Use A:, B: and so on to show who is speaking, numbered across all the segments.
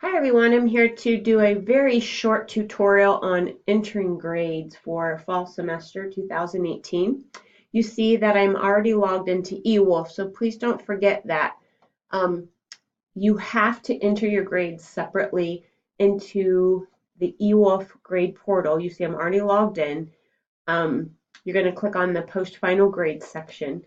A: Hi everyone, I'm here to do a very short tutorial on entering grades for fall semester 2018. You see that I'm already logged into eWolf, so please don't forget that. Um, you have to enter your grades separately into the eWolf grade portal. You see I'm already logged in. You're going to click on the post final grades section.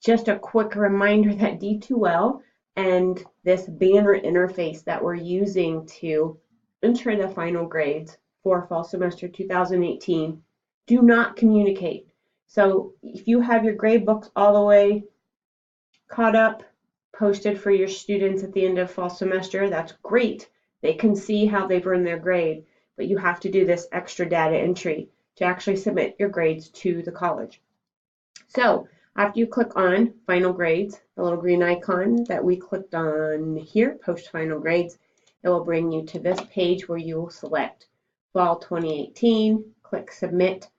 A: Just a quick reminder that D2L and this banner interface that we're using to enter the final grades for fall semester 2018 do not communicate. So if you have your grade books all the way caught up, posted for your students at the end of fall semester, that's great. They can see how they've earned their grade, but you have to do this extra data entry to actually submit your grades to the college. So after you click on Final Grades, the little green icon that we clicked on here, Post Final Grades, it will bring you to this page where you will select Fall 2018, click Submit.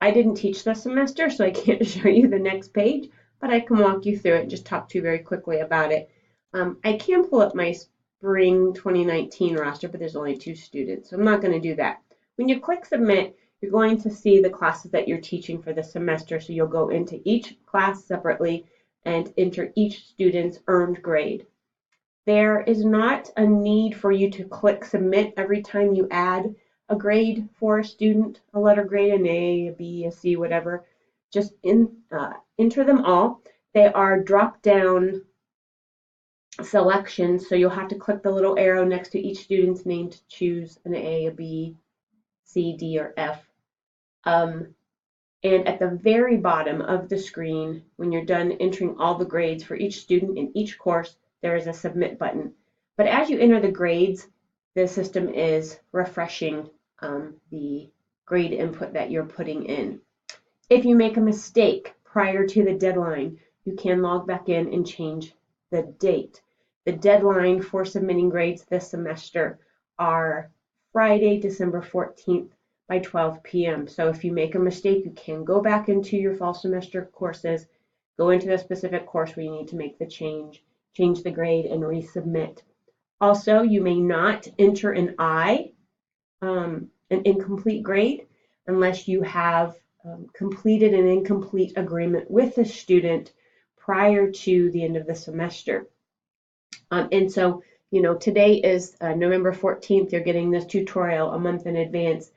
A: I didn't teach this semester, so I can't show you the next page, but I can walk you through it and just talk to you very quickly about it. I can pull up my Spring 2019 roster, but there's only 2 students, so I'm not going to do that. When you click Submit, you're going to see the classes that you're teaching for the semester, so you'll go into each class separately and enter each student's earned grade. There is not a need for you to click submit every time you add a grade for a student, a letter grade, an A, a B, a C, whatever. Just enter them all. They are drop down selections, so you'll have to click the little arrow next to each student's name to choose an A, a B, C, D, or F. And at the very bottom of the screen, when you're done entering all the grades for each student in each course, there is a submit button. But as you enter the grades, the system is refreshing the grade input that you're putting in. If you make a mistake prior to the deadline, you can log back in and change the date. The deadline for submitting grades this semester are Friday, December 14th by 12 p.m. So if you make a mistake, you can go back into your fall semester courses, go into the specific course where you need to make the change the grade, and resubmit. Also, you may not enter an an incomplete grade, unless you have completed an incomplete agreement with the student prior to the end of the semester. And so, today is November 14th. You're getting this tutorial a month in advance.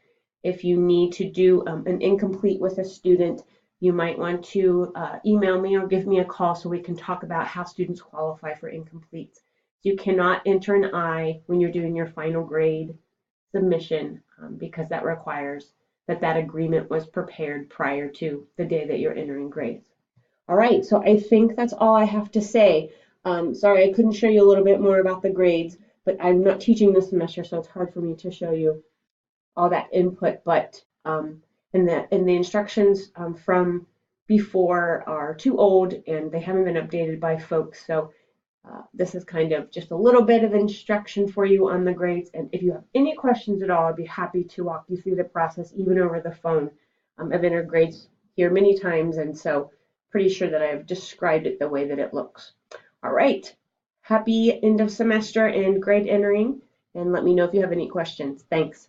A: If you need to do an incomplete with a student, you might want to email me or give me a call so we can talk about how students qualify for incompletes. You cannot enter an I when you're doing your final grade submission because that requires that agreement was prepared prior to the day that you're entering grades. All right, so I think that's all I have to say. Sorry, I couldn't show you a little bit more about the grades, but I'm not teaching this semester, so it's hard for me to show you all that input. But and the instructions from before are too old and they haven't been updated by folks. So this is kind of just a little bit of instruction for you on the grades. And if you have any questions at all, I'd be happy to walk you through the process, even over the phone. I've entered grades here many times, and so pretty sure that I've described it the way that it looks. All right. Happy end of semester and grade entering, and let me know if you have any questions. Thanks.